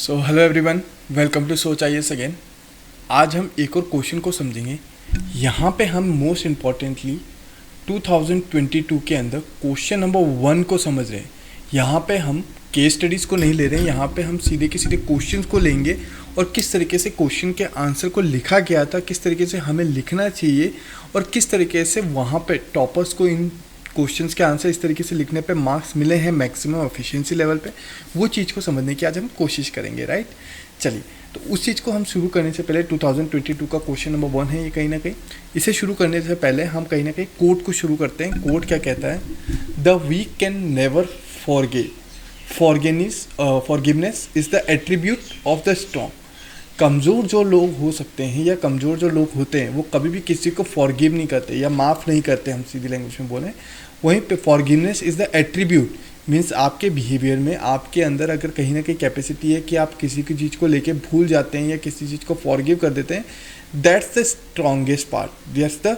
So hello everyone, welcome to Soch I S again. आज हम एक और क्वेश्चन को समझेंगे। यहाँ पे हम मोस्ट इम्पॉर्टेंटली 2022 के अंदर क्वेश्चन नंबर 1 को समझ रहे हैं। यहाँ पे हम केस स्टडीज़ को नहीं ले रहे हैं, यहाँ पे हम सीधे के सीधे क्वेश्चंस को लेंगे और किस तरीके से क्वेश्चन के आंसर को लिखा गया था, किस तरीके से हमें लिखना चाहिए और किस तरीके से वहाँ पे टॉपर्स को इन क्वेश्चंस के आंसर इस तरीके से लिखने पे मार्क्स मिले हैं मैक्सिमम एफिशिएंसी लेवल पे, वो चीज़ को समझने की आज हम कोशिश करेंगे। राइट, चलिए तो उस चीज़ को हम शुरू करने से पहले 2022 का क्वेश्चन नंबर 1 है ये। कहीं ना कहीं इसे शुरू करने से पहले हम कहीं ना कहीं कोड को शुरू करते हैं। कोड क्या कहता है? The weak can never forgiveness is the attribute of the strong. कमज़ोर जो लोग हो सकते हैं या कमज़ोर जो लोग होते हैं वो कभी भी किसी को फॉरगिव नहीं करते या माफ़ नहीं करते, हम सीधी लैंग्वेज में बोलें। वहीं पे forgiveness is the attribute means आपके बिहेवियर में, आपके अंदर अगर कहीं ना कहीं कैपेसिटी है कि आप किसी की चीज़ को लेके भूल जाते हैं या किसी चीज़ को फॉरगिव कर देते हैं, that's the strongest part, that's the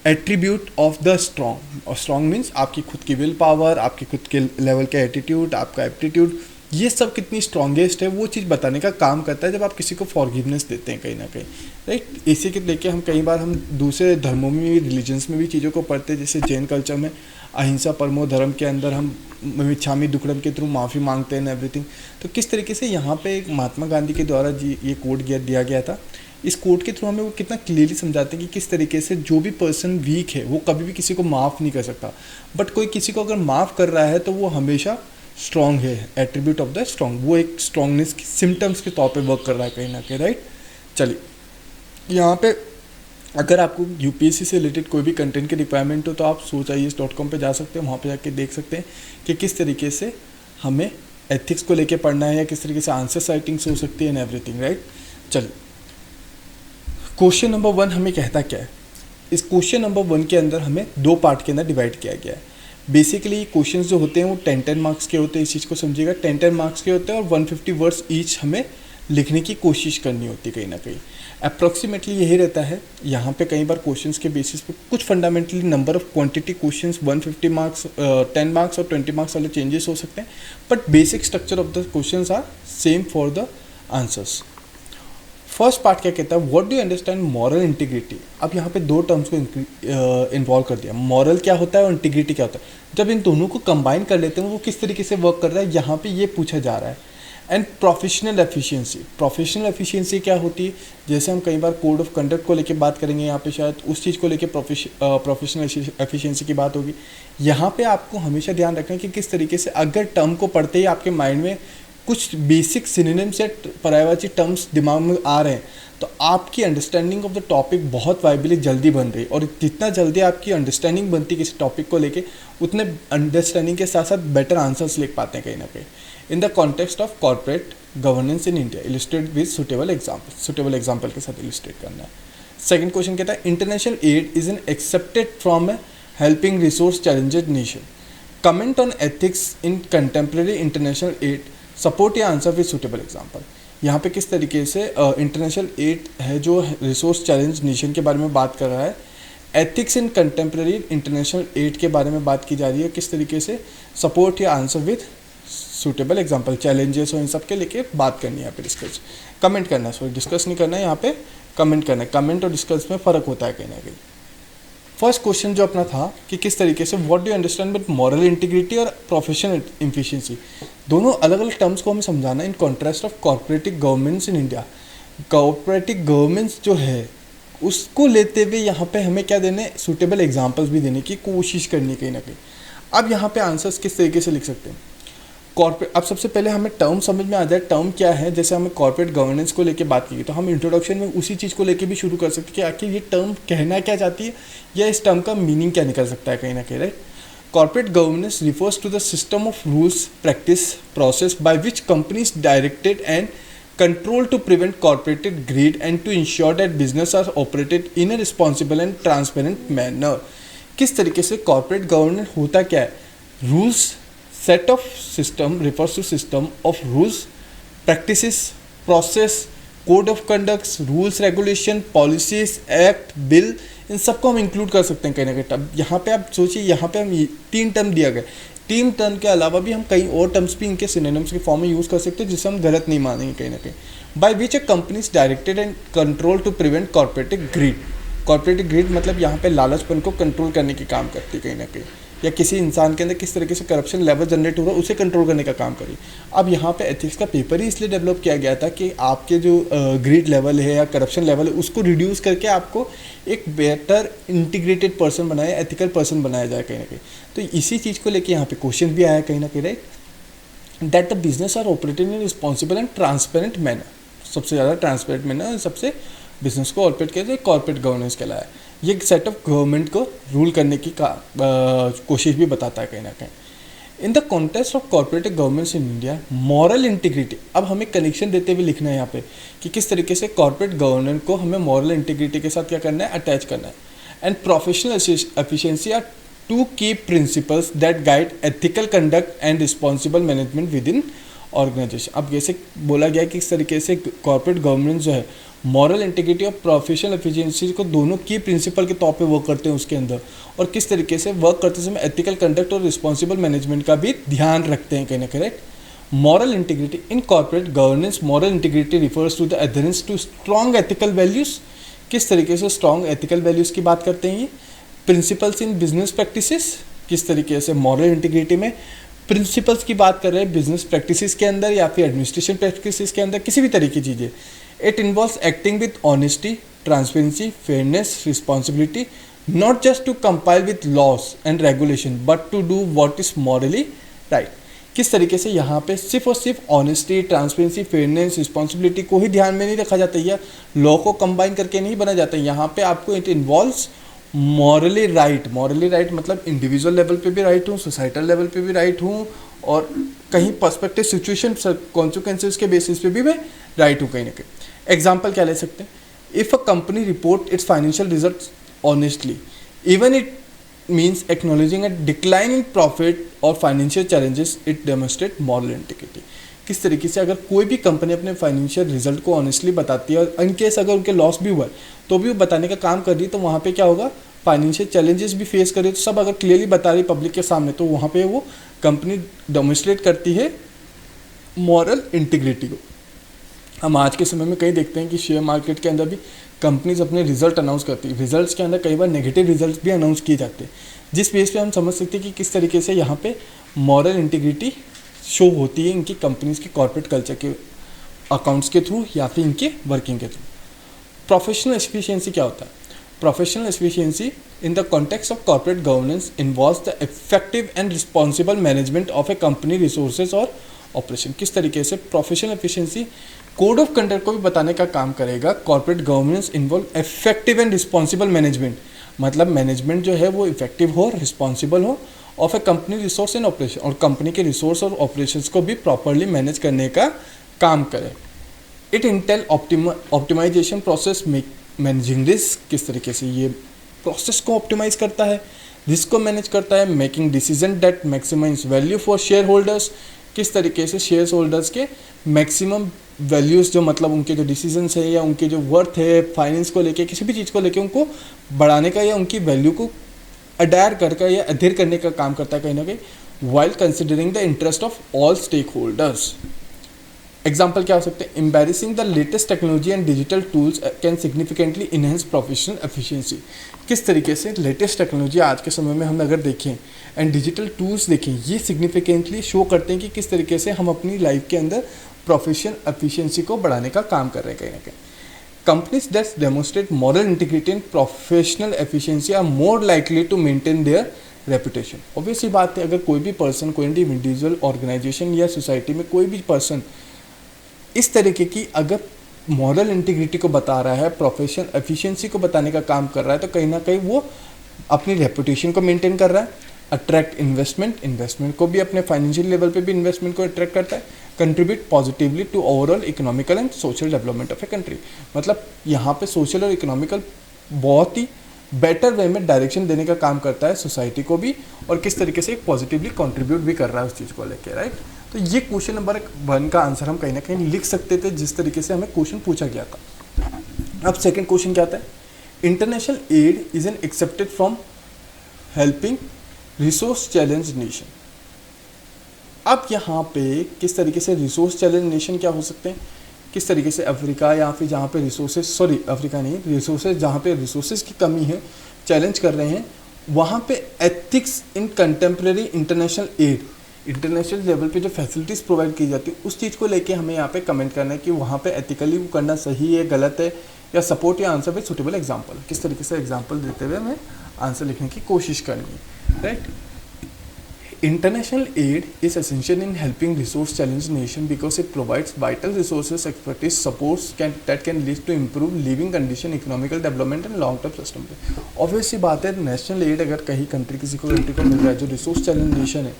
attribute of the strong. और स्ट्रॉन्ग मीन्स आपकी खुद की विल पावर, आपकी खुद के लेवल का एटीट्यूड, आपका एप्टीट्यूड, ये सब कितनी स्ट्रॉन्गेस्ट है वो चीज़ बताने का काम करता है जब आप किसी को फॉरगिवनेस देते हैं कहीं ना कहीं। राइट, इसी के लेके हम कई बार हम दूसरे धर्मों में भी, रिलीजन्स में भी चीज़ों को पढ़ते हैं। जैसे जैन कल्चर में अहिंसा परमो धर्म के अंदर हम मिच्छामी दुक्कड़म के थ्रू माफ़ी मांगते हैं एवरीथिंग। तो किस तरीके से यहाँ पे एक महात्मा गांधी के द्वारा जी ये कोड दिया गया था। इस कोड के थ्रू हमें वो कितना क्लियरली समझाते हैं कि किस तरीके से जो भी पर्सन वीक है वो कभी भी किसी को माफ़ नहीं कर सकता, बट कोई किसी को अगर माफ़ कर रहा है तो वो हमेशा स्ट्रॉन्ग है, एट्रीब्यूट ऑफ द स्ट्रॉन्ग। वो एक स्ट्रॉन्गनेस की सिम्टम्स के तौर पे वर्क कर रहा है कहीं ना कहीं। राइट, चलिए यहाँ पे अगर आपको यूपीएससी से रिलेटेड कोई भी कंटेंट की रिक्वायरमेंट हो तो आप sochies.com पे जा सकते हैं, वहाँ पे जाके देख सकते हैं कि किस तरीके से हमें एथिक्स को लेके पढ़ना है या किस तरीके से आंसर राइटिंग्स हो सकती है एंड एवरीथिंग। राइट, चलिए क्वेश्चन नंबर 1 हमें कहता क्या है? इस क्वेश्चन नंबर 1 के अंदर हमें 2 पार्ट के अंदर डिवाइड किया गया है। बेसिकली क्वेश्चंस जो होते हैं वो 10 मार्क्स के होते हैं, इस चीज़ को समझिएगा। 10 मार्क्स के होते हैं और 150 वर्ड्स ईच हमें लिखने की कोशिश करनी होती है कहीं ना कहीं। अप्रॉक्सीमेटली यही रहता है। यहाँ पे कई बार क्वेश्चंस के बेसिस पे कुछ fundamentally number of quantity questions 150 marks, 10 marks और 20 मार्क्स वाले चेंजेस हो सकते हैं, but basic structure of the questions are same for the answers. First part क्या कहता है? What do you understand moral integrity. अब यहाँ पे 2 टर्म्स को इन्वॉल्व कर दिया। मॉरल क्या होता है और इंटीग्रिटी क्या होता है। जब इन दोनों को कंबाइन कर लेते हैं वो किस तरीके से वर्क कर रहा है, यहाँ पे ये पूछा जा रहा है। And professional efficiency. Professional efficiency क्या होती है? जैसे हम कई बार कोड ऑफ कंडक्ट को लेके बात करेंगे, यहाँ पे शायद उस चीज़ को लेके प्रोफेशनल एफिशिएंसी की बात होगी। यहाँ पे आपको हमेशा ध्यान रखना है कि किस तरीके से अगर टर्म को पढ़ते ही आपके माइंड में कुछ बेसिक सिनोनिम्स या पर्यायवाची टर्म्स दिमाग में आ रहे हैं तो आपकी अंडरस्टैंडिंग ऑफ द टॉपिक बहुत वाइबली जल्दी बन रही है। और जितना जल्दी आपकी अंडरस्टैंडिंग बनती है किसी टॉपिक को लेके, उतने अंडरस्टैंडिंग के साथ साथ बेटर आंसर्स लिख पाते हैं कहीं ना कहीं। In the context of corporate governance in India, illustrate with suitable example के साथ इलस्ट्रेट करना है। सेकंड क्वेश्चन कहता है international aid is an accepted from a helping resource challenged nation. Comment on ethics in contemporary international aid, support या answer with suitable example. यहाँ पे किस तरीके से इंटरनेशनल एड है जो रिसोर्स चैलेंज नेशन के बारे में बात कर रहा है। Ethics in contemporary international aid के बारे में बात की जा रही है, किस तरीके से सपोर्ट या answer with suitable example. Challenges और इन सब के लेके बात करनी है यहाँ पे, डिस्कस कमेंट करना है, सॉरी डिस्कस नहीं करना है, यहाँ पे कमेंट करना है। कमेंट और डिस्कस में फ़र्क होता है कहीं ना कहीं। फर्स्ट क्वेश्चन जो अपना था कि किस तरीके से what do you understand with moral integrity और प्रोफेशनल एफिशिएंसी, दोनों अलग अलग टर्म्स को हमें समझाना in contrast of corporative governments in India. Corporative governments जो है उसको लेते हुए यहाँ पे हमें क्या देने, सूटेबल एग्जांपल्स भी देने की कोशिश करनी कहीं ना कहीं। अब यहाँ पे आंसर्स किस तरीके से लिख सकते हैं कॉर्पोरेट। अब सबसे पहले हमें टर्म समझ में आ जाए, टर्म क्या है। जैसे हमें कॉर्पोरेट गवर्नेंस को लेके बात की तो हम इंट्रोडक्शन में उसी चीज़ को लेके भी शुरू कर सकते हैं कि आखिर ये टर्म कहना क्या चाहती है या इस टर्म का मीनिंग क्या निकल सकता है कहीं ना कहीं। Right, corporate governance refers to the system of rules, practice, process by which companies directed and control to prevent corporated greed and to ensure that business are operated in a responsible and transparent manner. किस तरीके से corporate governance होता क्या है? Rules, set of system refers to system of rules, practices, process, code of conducts, rules regulation, policies, act, bill, इन सबको हम include कर सकते हैं कहीं ना कहीं। यहाँ पे आप सोचिए, यहाँ पे हम 3 टर्म दिया गया, 3 टर्म के अलावा भी हम कई और टर्म्स भी इनके सिनोनिम्स के फॉर्म में यूज़ कर सकते हैं, जिसे हम गलत नहीं मानेंगे कहीं ना कहीं। By which a companies directed and control to prevent corporative greed. Corporative greed मतलब यहाँ पे लालचपन को कंट्रोल करने की काम करती है कहीं ना कहीं, या किसी इंसान के अंदर किस तरीके से करप्शन लेवल जनरेट हो रहा है उसे कंट्रोल करने का काम करिए। अब यहाँ पे एथिक्स का पेपर ही इसलिए डेवलप किया गया था कि आपके जो ग्रीड लेवल है या करप्शन लेवल है उसको रिड्यूस करके आपको एक बेटर इंटीग्रेटेड पर्सन बनाया, एथिकल पर्सन बनाया जाए कहीं ना कहीं। तो इसी चीज़ को लेके यहाँ पे क्वेश्चन भी आया कहीं ना कहीं, right, that the business are operating in responsible and transparent manner. सबसे ज़्यादा ट्रांसपेरेंट मैनर सबसे बिजनेस को ऑपरेट किया जाए, कॉर्पोरेट गवर्नेंस कहलाया। ये एक सेट ऑफ गवर्नमेंट को रूल करने की कोशिश भी बताता है कहीं ना कहीं। In the context of corporative governance in India, moral integrity, अब हमें कनेक्शन देते हुए लिखना है यहाँ पे कि किस तरीके से कॉर्पोरेट गवर्नेंस को हमें मॉरल इंटीग्रिटी के साथ क्या करना है, अटैच करना है। एंड प्रोफेशनल एफिशिएंसी आर 2 की principles that guide ethical conduct and responsible management within organization. अब जैसे बोला गया कि इस तरीके से कॉर्पोरेट गवर्नेंस जो है मॉरल इंटीग्रिटी और प्रोफेशनल एफिशिएंसी को दोनों की प्रिंसिपल के तौर पे वर्क करते हैं उसके अंदर, और किस तरीके से वर्क करते समय एथिकल कंडक्ट और रिस्पॉन्सिबल मैनेजमेंट का भी ध्यान रखते हैं कहीं ना correct. Moral integrity in corporate governance, moral integrity refers to the adherence to strong ethical values. किस तरीके से स्ट्रॉन्ग एथिकल वैल्यूज की बात करते हैं ये। प्रिंसिपल्स इन बिजनेस प्रैक्टिसेस, किस तरीके से मॉरल इंटीग्रिटी में प्रिंसिपल्स की बात कर रहे हैं बिजनेस प्रैक्टिसेस के अंदर या फिर एडमिनिस्ट्रेशन प्रैक्टिसेस के अंदर, किसी भी तरीके की चीज़ें। It involves acting with honesty, transparency, fairness, responsibility, not just to compile with laws and regulation but to do what is morally right. किस तरीके से यहाँ पे सिर्फ और सिर्फ ऑनेस्टी, ट्रांसपेरेंसी, फेयरनेस, रिस्पॉन्सिबिलिटी को ही ध्यान में नहीं रखा जाता है, या लॉ को कंबाइन करके नहीं बना जाता है। यहाँ पे आपको it involves morally right. Morally right मतलब इंडिविजुअल लेवल पे भी राइट हूँ, सोसाइटल लेवल पे भी राइट हूँ, और कहीं पर्सपेक्टिव सिचुएशन कॉन्सिक्वेंसेस के बेसिस पे भी मैं राइट हूँ कहीं ना कहीं। एग्जाम्पल क्या ले सकते हैं, if a company report its financial results honestly even it means acknowledging a decline in profit और financial challenges, it demonstrate moral integrity. किस तरीके से अगर कोई भी कंपनी अपने फाइनेंशियल रिजल्ट को ऑनेस्टली बताती है और इन केस अगर उनके लॉस भी हुआ है तो भी वो बताने का काम कर रही है, तो वहाँ पे क्या होगा, फाइनेंशियल चैलेंजेस भी फेस कर रही है, तो सब अगर क्लियरली बता रही पब्लिक के सामने, तो वहाँ पे वो कंपनी डेमोस्ट्रेट करती है मॉरल इंटीग्रिटी को। हम आज के समय में कहीं देखते हैं कि शेयर मार्केट के अंदर भी कंपनीज अपने रिजल्ट अनाउंस करती है, रिजल्ट्स के अंदर कई बार नेगेटिव रिजल्ट भी अनाउंस किए जाते हैं, जिस बेस पे हम समझ सकते हैं कि किस तरीके से यहाँ पे मॉरल इंटीग्रिटी शो होती है इनकी कंपनीज के कॉर्पोरेट कल्चर के अकाउंट्स के थ्रू या फिर इनके वर्किंग के थ्रू। प्रोफेशनल एफिशिएंसी क्या होता है, professional efficiency in the context of corporate governance involves the effective and responsible management of a company resources और ऑपरेशन। किस तरीके से professional efficiency code of conduct को भी बताने का काम करेगा। Corporate governance involve effective and responsible management, मतलब मैनेजमेंट जो है वो इफेक्टिव हो, रिस्पॉन्सिबल हो of a company resource and operation, और कंपनी के रिसोर्स और ऑपरेशंस को भी प्रॉपरली मैनेज करने का काम करे। It entail optimization process managing risk, किस तरीके से ये प्रोसेस को ऑप्टिमाइज करता है, रिस्क को मैनेज करता है। Making decision that maximize value for shareholders, किस तरीके से शेयर होल्डर्स के मैक्सिमम वैल्यूज़ जो मतलब उनके जो डिसीजंस है या उनके जो वर्थ है फाइनेंस को लेके, किसी भी चीज़ को लेके उनको बढ़ाने का या उनकी वैल्यू को अडायर करके या अधेर करने का काम करता है कहीं ना कहीं, while considering the interest of all stakeholders. Example क्या हो सकते हैं, embarrassing the latest technology and digital tools can significantly enhance professional efficiency. किस तरीके से लेटेस्ट टेक्नोलॉजी आज के समय में हम अगर देखें एंड डिजिटल टूल्स देखें, ये सिग्निफिकेंटली शो करते हैं कि किस तरीके से हम अपनी लाइफ के अंदर प्रोफेशनल एफिशिएंसी को बढ़ाने का काम कर रहे हैं कहीं ना कहीं। Companies that demonstrate moral integrity and professional efficiency are more likely to maintain their reputation. Obviously बात है, अगर कोई भी पर्सन, कोई इंडिविजुअल, ऑर्गेनाइजेशन या सोसाइटी में कोई भी पर्सन इस तरीके की अगर मॉरल इंटीग्रिटी को बता रहा है, प्रोफेशनल एफिशिएंसी को बताने का काम कर रहा है, तो कहीं ना कहीं वो अपनी रेपुटेशन को मेंटेन कर रहा है। अट्रैक्ट इन्वेस्टमेंट को भी अपने फाइनेंशियल लेवल पे भी इन्वेस्टमेंट को अट्रैक्ट करता है। Contribute positively to overall economical and social development of a country, मतलब यहाँ पे सोशल और इकोनॉमिकल बहुत ही बेटर वे में डायरेक्शन देने का काम करता है सोसाइटी को भी, और किस तरीके से एक पॉजिटिवली कंट्रीब्यूट भी कर रहा है उस चीज़ को लेकर, राइट। तो ये क्वेश्चन नंबर 1 का आंसर हम कहीं ना कहीं लिख सकते थे जिस तरीके से हमें क्वेश्चन पूछा गया था। अब सेकंड क्वेश्चन क्या आता है, international aid is an accepted from helping resource challenge nation. अब यहाँ पे किस तरीके से रिसोर्स चैलेंज नेशन क्या हो सकते हैं, किस तरीके से अफ्रीका या फिर जहाँ पे रिसोर्सेज, अफ्रीका नहीं, रिसोर्सेज जहाँ पे रिसोर्सेज की कमी है चैलेंज कर रहे हैं, वहाँ पे ethics in contemporary international aid, international level पे जो फैसिलिटीज़ प्रोवाइड की जाती है उस चीज़ को लेके हमें यहाँ पे कमेंट करना है कि वहाँ पे एथिकली वो करना सही है, गलत है, या सपोर्ट या आंसर विद सुटेबल एग्जाम्पल। किस तरीके से एग्जाम्पल देते हुए हमें आंसर लिखने की कोशिश करनी है, right. International aid is essential in helping resource-challenged nations because it provides vital resources, expertise, supports that can lead to improved living condition, economical development and long-term sustainability. Obvious सी बात है, नेशनल एड अगर कहीं किसी country को मिल रहा है जो resource challenge nation है,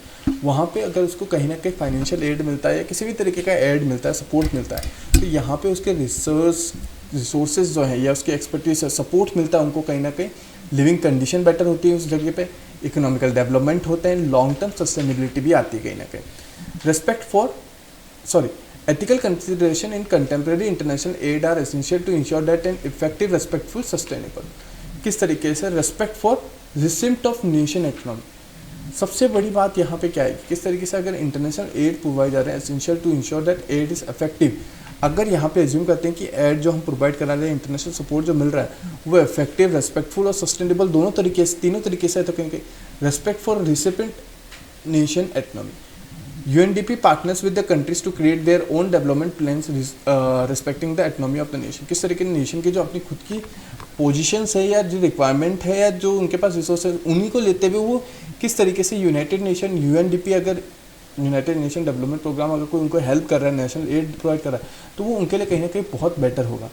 वहाँ पे अगर उसको कहीं ना कहीं फाइनेंशियल एड मिलता है या किसी भी तरीके का एड मिलता है, सपोर्ट मिलता है, तो यहाँ पे उसके रिसोर्सेज जो है या उसकी एक्सपर्टीज सपोर्ट मिलता है उनको, कहीं ना कहीं लिविंग कंडीशन बेटर होती है उस जगह पे, इकोनॉमिकल डेवलपमेंट होते हैं, लॉन्ग टर्म सस्टेनेबिलिटी भी आती है कहीं ना कहीं। Ethical consideration in contemporary international aid are essential to ensure that an effective, respectful, sustainable. किस तरीके से, respect for receipt of nation economy. सबसे बड़ी बात यहाँ पे क्या है, किस तरीके से अगर इंटरनेशनल एड प्रोवाइड जा रहे हैं, essential to ensure that aid is effective. अगर यहाँ पे एज्यूम करते हैं कि एड जो हम प्रोवाइड करा रहे हैं, इंटरनेशनल सपोर्ट जो मिल रहा है वो इफेक्टिव, रेस्पेक्टफुल और सस्टेनेबल तीनों तरीके से है, तो कहेंगे respect for recipient nation economy. UNDP partners with the countries to create their own development plans respecting the economy of the nation. किस तरीके नेशन की जो अपनी खुद की पोजीशंस है या जो रिक्वायरमेंट है या जो उनके पास रिसोर्स है उन्हीं को लेते हुए वो किस तरीके से यूनाइटेड नेशन, यूएनडीपी, अगर यूनाइटेड नेशन डेवलपमेंट प्रोग्राम अगर कोई उनको हेल्प कर रहा है, नेशनल एड प्रोवाइड कर रहा है, तो वो उनके लिए कहीं ना कहीं बहुत बेटर होगा।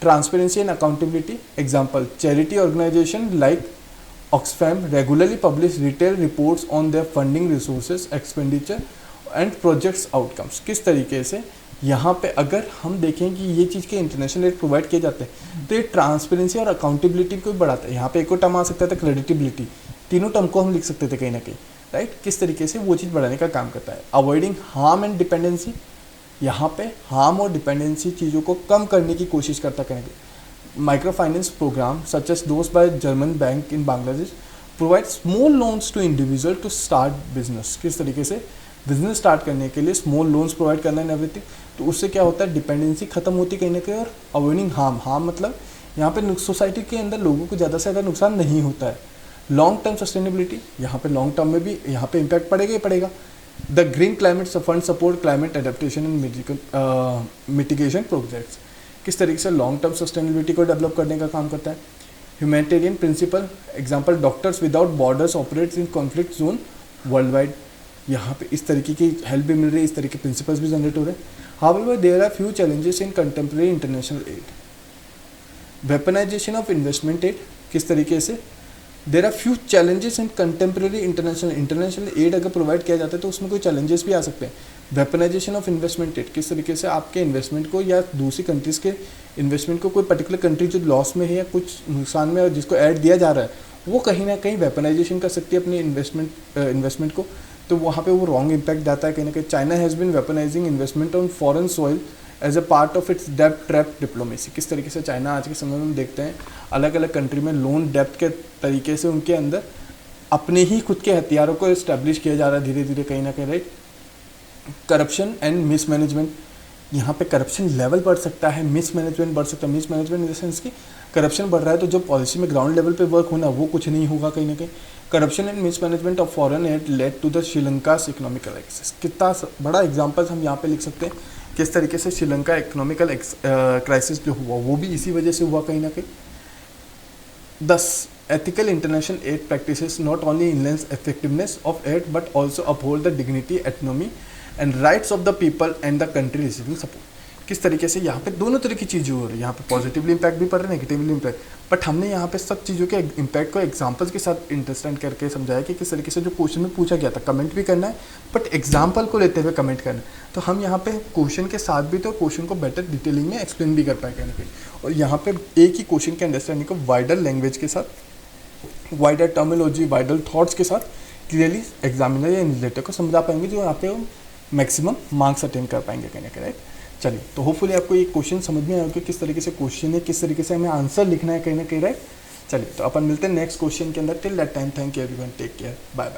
Transparency and accountability, example charity organization like Oxfam regularly publish detail reports on their funding, resources, expenditure and projects outcomes. किस तरीके से यहाँ पे अगर हम देखें कि ये चीज़ के इंटरनेशनल एड प्रोवाइड किए जाते हैं तो ये ट्रांसपेरेंसी और अकाउंटेबिलिटी को भी बढ़ाता है। यहाँ पे एक और टर्म आ सकता था क्रेडिटेबिलिटी, तीनों टर्म को हम लिख सकते थे कहीं ना कहीं, राइट। किस तरीके से वो चीज़ बढ़ाने का काम करता है। अवॉइडिंग हार्म एंड डिपेंडेंसी, यहाँ पे हार्म और डिपेंडेंसी चीज़ों को कम करने की कोशिश करता करेंगे। Micro finance program such as those by German bank in Bangladesh provide small loans to individual to start business. किस तरीके से बिजनेस स्टार्ट करने के लिए स्मॉल लोन्स प्रोवाइड करना है एवरीथिंग, तो उससे क्या होता है, डिपेंडेंसी खत्म होती कहीं ना कहीं। और अवॉइडिंग हार्म मतलब यहाँ पे सोसाइटी के अंदर लोगों को ज़्यादा से ज़्यादा नुकसान नहीं होता है। लॉन्ग टर्म सस्टेनेबिलिटी, यहाँ पे लॉन्ग टर्म में भी यहाँ पे इम्पैक्ट पड़ेगा ही पड़ेगा। The green climate fund support climate adaptation and mitigation projects. किस तरीके से लॉन्ग टर्म सस्टेनेबिलिटी को डेवलप करने का काम करता है। Humanitarian principle, example doctors without borders operates in conflict zone worldwide, यहाँ पे इस तरीके की हेल्प भी मिल रही है, इस तरीके के प्रिंसिपल्स भी जनरेट हो रहे हैं। However there are few challenges in contemporary international aid. Weaponization of investment aid, किस तरीके से there are few challenges in contemporary international aid अगर प्रोवाइड किया जाता है तो उसमें कोई चैलेंजेस भी आ सकते हैं। वेपनाइजेशन ऑफ इन्वेस्टमेंट एड, किस तरीके से आपके इन्वेस्टमेंट को या दूसरी कंट्रीज़ के इन्वेस्टमेंट को कोई पर्टिकुलर कंट्री जो लॉस में है या कुछ नुकसान में और जिसको ऐड दिया जा रहा है वो कहीं ना कहीं वेपनाइजेशन कर सकती है अपनी इन्वेस्टमेंट को, तो वहाँ पे वो रॉन्ग इम्पैक्ट जाता है कहीं ना कहीं। China has been weaponizing investment on foreign soil as a part of its डेप्ट ट्रैप डिप्लोमेसी। किस तरीके से चाइना आज के समय में हम देखते हैं अलग अलग कंट्री में लोन डेप्ट के तरीके से उनके अंदर अपने ही खुद के हथियारों को इस्टेब्लिश किया जा रहा है धीरे धीरे कहीं ना कहीं, राइट। करप्शन एंड मिसमैनेजमेंट, यहाँ पे करप्शन लेवल बढ़ सकता है, मिसमैनेजमेंट बढ़ सकता है। मिसमैनेजमेंट इन द सेंस कि करप्शन बढ़ रहा है तो जो पॉलिसी में ग्राउंड लेवल पे वर्क होना वो कुछ नहीं होगा कहीं ना कहीं। Corruption and mismanagement of foreign aid led to the Sri Lanka economic crisis. कितना बड़ा एग्जांपल्स हम यहाँ पे लिख सकते हैं, किस तरीके से श्रीलंका इकोनॉमिकल क्राइसिस जो हुआ वो भी इसी वजह से हुआ कहीं ना कहीं। 10 ethical international aid practices not only enhance effectiveness of aid but also uphold the dignity, autonomy and rights of the people and the country receiving support। किस तरीके से यहाँ पे दोनों तरह की चीज़ें हो रही है, यहाँ पे पॉजिटिवली इम्पैक्ट भी पड़ रहा है, नेगेटिवली इम्पैक्ट, बट हमने यहाँ पे सब चीज़ों के इम्पैक्ट को एग्जांपल्स के साथ अंडरस्टैंड करके समझाया कि किस तरीके से जो क्वेश्चन में पूछा गया था कमेंट भी करना है बट एग्जाम्पल को लेते हुए कमेंट करना है, तो हम यहाँ पे क्वेश्चन के साथ भी तो क्वेश्चन को बेटर डिटेलिंग में एक्सप्लेन भी कर पाए कहीं ना कहीं। और यहाँ पे एक ही क्वेश्चन के अंडरस्टैंडिंग को वाइडर लैंग्वेज के साथ, वाइडर टर्मिनोलॉजी, वाइडर थॉट्स के साथ क्लियरली एग्जामिनर या इन्विजिलेटर को समझा पाएंगे, जो यहाँ पे मैक्सिमम मार्क्स अटेंड कर पाएंगे कहीं ना कहीं, राइट। चलिए, तो होपफुली आपको ये क्वेश्चन समझ में आया कि किस तरीके से क्वेश्चन है, किस तरीके से हमें आंसर लिखना है कहीं ना कहीं, राइट। चलिए, तो अपन मिलते हैं नेक्स्ट क्वेश्चन के अंदर। Till that time, thank you everyone, take care, bye bye.